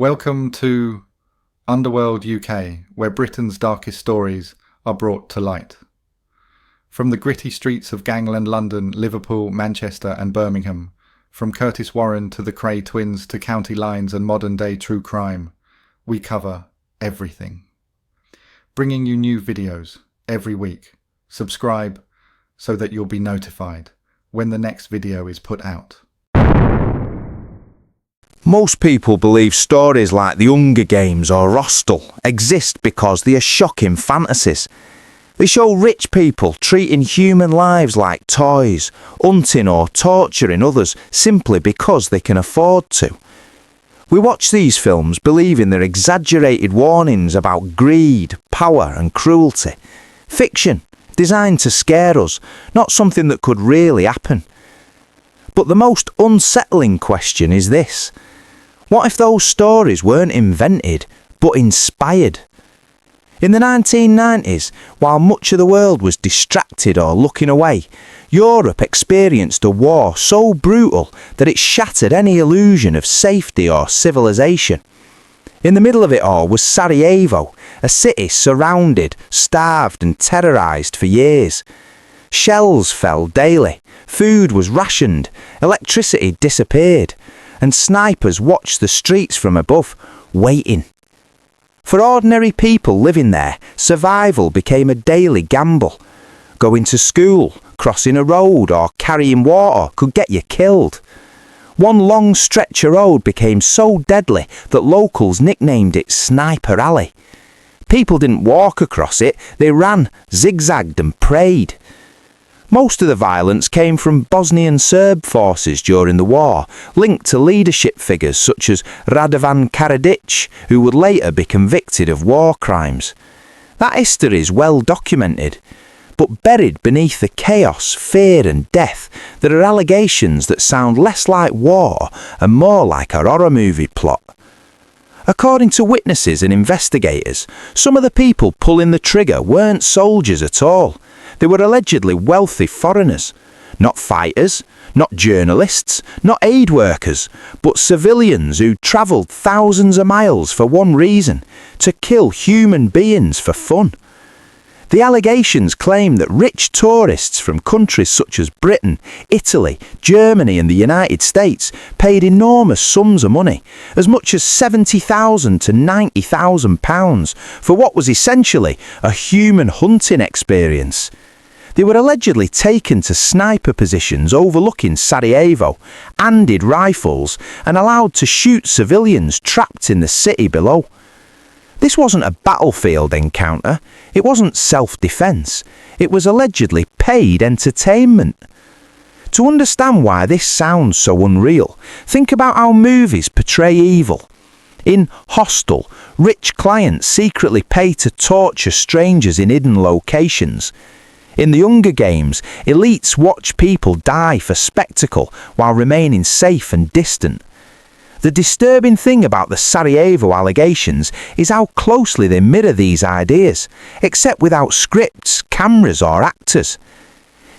Welcome to Underworld UK, where Britain's darkest stories are brought to light. From the gritty streets of gangland London, Liverpool, Manchester and Birmingham, from Curtis Warren to the Cray twins to county lines and modern day true crime, we cover everything. Bringing you new videos every week. Subscribe so that you'll be notified when the next video is put out. Most people believe stories like The Hunger Games or Hostel exist because they are shocking fantasies. They show rich people treating human lives like toys, hunting or torturing others simply because they can afford to. We watch these films believing they're exaggerated warnings about greed, power and cruelty. Fiction, designed to scare us, not something that could really happen. But the most unsettling question is this. What if those stories weren't invented, but inspired? In the 1990s, while much of the world was distracted or looking away, Europe experienced a war so brutal that it shattered any illusion of safety or civilization. In the middle of it all was Sarajevo, a city surrounded, starved and terrorised for years. Shells fell daily, food was rationed, electricity disappeared, and snipers watched the streets from above, waiting. For ordinary people living there, survival became a daily gamble. Going to school, crossing a road or carrying water could get you killed. One long stretch of road became so deadly that locals nicknamed it Sniper Alley. People didn't walk across it, they ran, zigzagged and prayed. Most of the violence came from Bosnian Serb forces during the war, linked to leadership figures such as Radovan Karadzic, who would later be convicted of war crimes. That history is well documented, but buried beneath the chaos, fear and death, there are allegations that sound less like war and more like a horror movie plot. According to witnesses and investigators, some of the people pulling the trigger weren't soldiers at all. They were allegedly wealthy foreigners, not fighters, not journalists, not aid workers, but civilians who travelled thousands of miles for one reason, to kill human beings for fun. The allegations claim that rich tourists from countries such as Britain, Italy, Germany and the United States paid enormous sums of money, as much as £70,000 to £90,000 for what was essentially a human hunting experience. They were allegedly taken to sniper positions overlooking Sarajevo, handed rifles and allowed to shoot civilians trapped in the city below. This wasn't a battlefield encounter, it wasn't self-defence, it was allegedly paid entertainment. To understand why this sounds so unreal, think about how movies portray evil. In Hostel, rich clients secretly pay to torture strangers in hidden locations. In The Hunger Games, elites watch people die for spectacle while remaining safe and distant. The disturbing thing about the Sarajevo allegations is how closely they mirror these ideas, except without scripts, cameras or actors.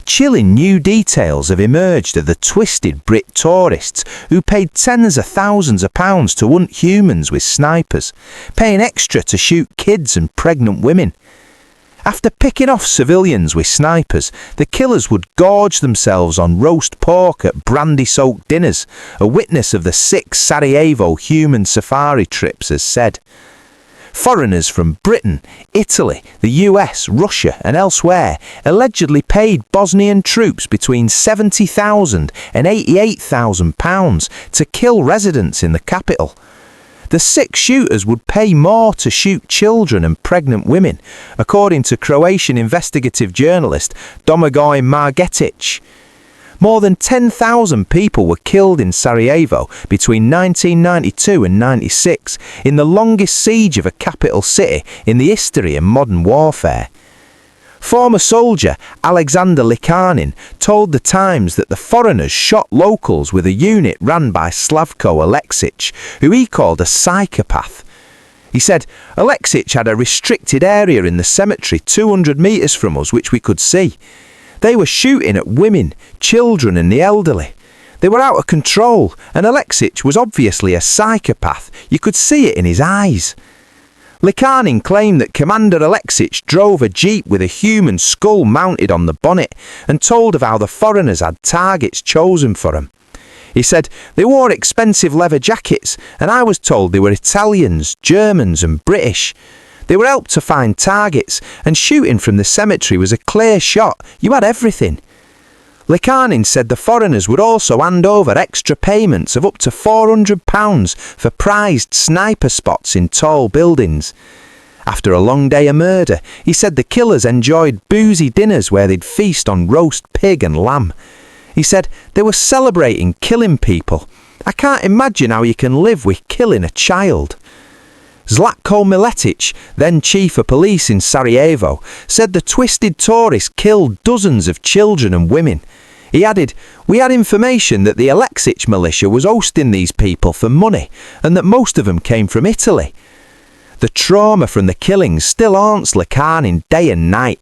Chilling new details have emerged of the twisted Brit tourists who paid tens of thousands of pounds to hunt humans with snipers, paying extra to shoot kids and pregnant women. After picking off civilians with snipers, the killers would gorge themselves on roast pork at brandy-soaked dinners, a witness of the 6 Sarajevo human safari trips has said. Foreigners from Britain, Italy, the US, Russia and elsewhere allegedly paid Bosnian troops between £70,000 and £88,000 to kill residents in the capital. The 6 shooters would pay more to shoot children and pregnant women, according to Croatian investigative journalist Domagoj Margetic. More than 10,000 people were killed in Sarajevo between 1992 and 96 in the longest siege of a capital city in the history of modern warfare. Former soldier Alexander Likanin told The Times that the foreigners shot locals with a unit run by Slavko Alexic, who he called a psychopath. He said, Alexic had a restricted area in the cemetery 200 metres from us which we could see. They were shooting at women, children and the elderly. They were out of control, and Alexic was obviously a psychopath. You could see it in his eyes. Likanin claimed that Commander Alexic drove a jeep with a human skull mounted on the bonnet and told of how the foreigners had targets chosen for them. He said they wore expensive leather jackets, and I was told they were Italians, Germans and British. They were helped to find targets, and shooting from the cemetery was a clear shot. You had everything. Likanin said the foreigners would also hand over extra payments of up to £400 for prized sniper spots in tall buildings. After a long day of murder, he said the killers enjoyed boozy dinners where they'd feast on roast pig and lamb. He said they were celebrating killing people. I can't imagine how you can live with killing a child. Zlatko Miletic, then chief of police in Sarajevo, said the twisted tourists killed dozens of children and women. He added, "We had information that the Alexic militia was hosting these people for money and that most of them came from Italy." The trauma from the killings still haunts Likanin day and night.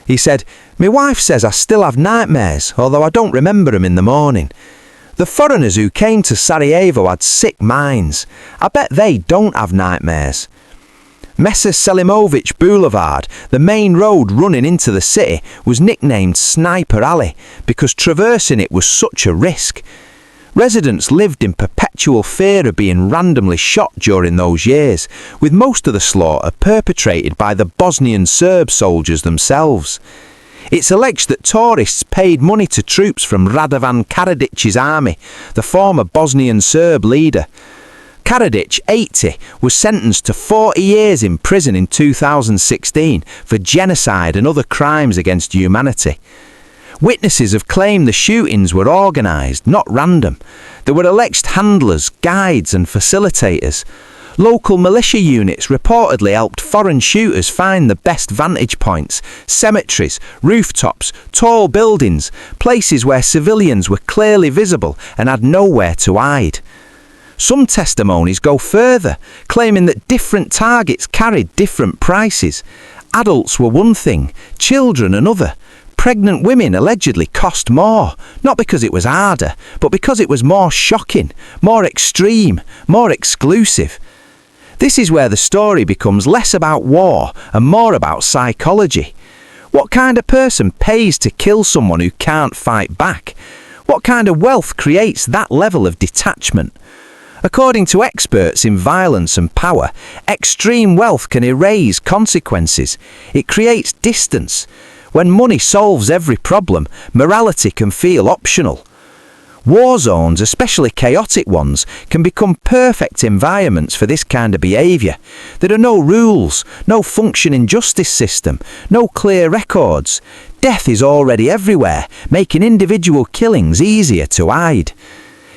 He said, "My wife says I still have nightmares, although I don't remember them in the morning. The foreigners who came to Sarajevo had sick minds. I bet they don't have nightmares." Mesa Selimovic Boulevard, the main road running into the city, was nicknamed Sniper Alley because traversing it was such a risk. Residents lived in perpetual fear of being randomly shot during those years, with most of the slaughter perpetrated by the Bosnian Serb soldiers themselves. It's alleged that tourists paid money to troops from Radovan Karadic's army, the former Bosnian Serb leader. Karadic, 80, was sentenced to 40 years in prison in 2016 for genocide and other crimes against humanity. Witnesses have claimed the shootings were organised, not random. There were alleged handlers, guides and facilitators. Local militia units reportedly helped foreign shooters find the best vantage points, cemeteries, rooftops, tall buildings, places where civilians were clearly visible and had nowhere to hide. Some testimonies go further, claiming that different targets carried different prices. Adults were one thing, children another. Pregnant women allegedly cost more, not because it was harder, but because it was more shocking, more extreme, more exclusive. This is where the story becomes less about war and more about psychology. What kind of person pays to kill someone who can't fight back? What kind of wealth creates that level of detachment? According to experts in violence and power, extreme wealth can erase consequences. It creates distance. When money solves every problem, morality can feel optional. War zones, especially chaotic ones, can become perfect environments for this kind of behaviour. There are no rules, no functioning justice system, no clear records. Death is already everywhere, making individual killings easier to hide.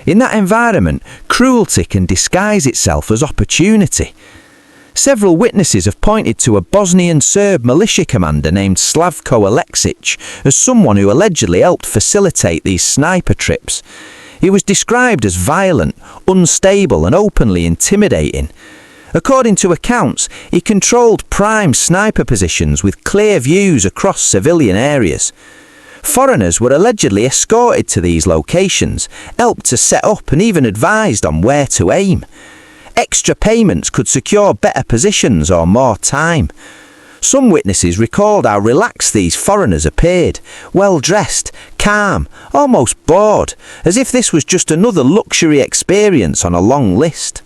In that environment, cruelty can disguise itself as opportunity. Several witnesses have pointed to a Bosnian Serb militia commander named Slavko Alexic as someone who allegedly helped facilitate these sniper trips. He was described as violent, unstable and openly intimidating. According to accounts, he controlled prime sniper positions with clear views across civilian areas. Foreigners were allegedly escorted to these locations, helped to set up and even advised on where to aim. Extra payments could secure better positions or more time. Some witnesses recalled how relaxed these foreigners appeared, well-dressed, calm, almost bored, as if this was just another luxury experience on a long list.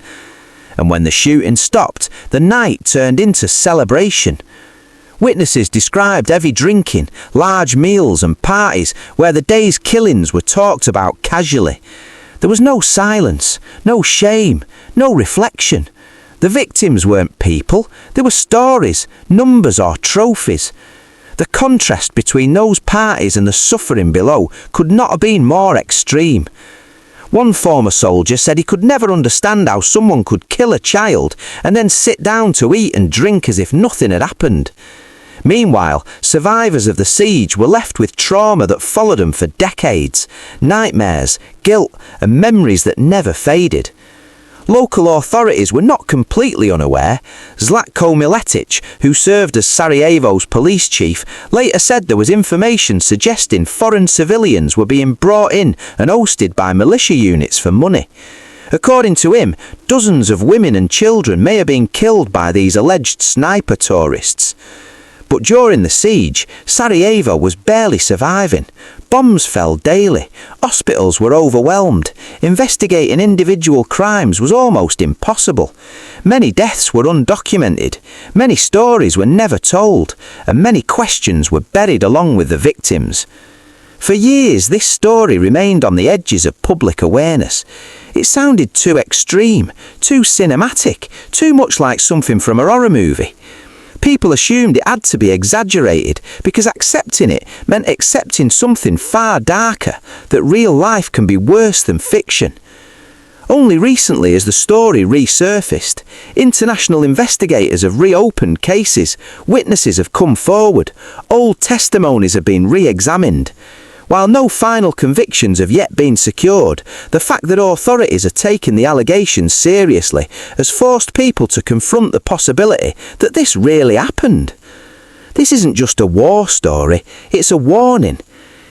And when the shooting stopped, the night turned into celebration. Witnesses described heavy drinking, large meals and parties where the day's killings were talked about casually. There was no silence, no shame, no reflection. The victims weren't people, they were stories, numbers or trophies. The contrast between those parties and the suffering below could not have been more extreme. One former soldier said he could never understand how someone could kill a child and then sit down to eat and drink as if nothing had happened. Meanwhile, survivors of the siege were left with trauma that followed them for decades, nightmares, guilt and memories that never faded. Local authorities were not completely unaware. Zlatko Miletic, who served as Sarajevo's police chief, later said there was information suggesting foreign civilians were being brought in and hosted by militia units for money. According to him, dozens of women and children may have been killed by these alleged sniper tourists. But during the siege, Sarajevo was barely surviving. Bombs fell daily, hospitals were overwhelmed, investigating individual crimes was almost impossible. Many deaths were undocumented, many stories were never told, and many questions were buried along with the victims. For years, this story remained on the edges of public awareness. It sounded too extreme, too cinematic, too much like something from a horror movie. People assumed it had to be exaggerated because accepting it meant accepting something far darker, that real life can be worse than fiction. Only recently, as the story resurfaced, international investigators have reopened cases, witnesses have come forward, old testimonies have been re-examined. While no final convictions have yet been secured, the fact that authorities are taking the allegations seriously has forced people to confront the possibility that this really happened. This isn't just a war story, it's a warning.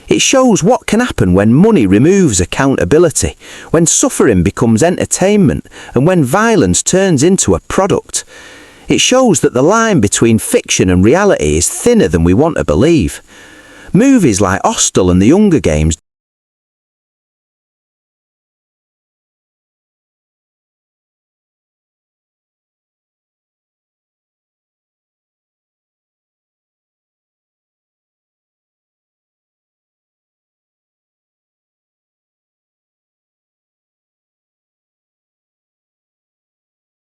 It shows what can happen when money removes accountability, when suffering becomes entertainment, and when violence turns into a product. It shows that the line between fiction and reality is thinner than we want to believe. Movies like Hostel and The Hunger Games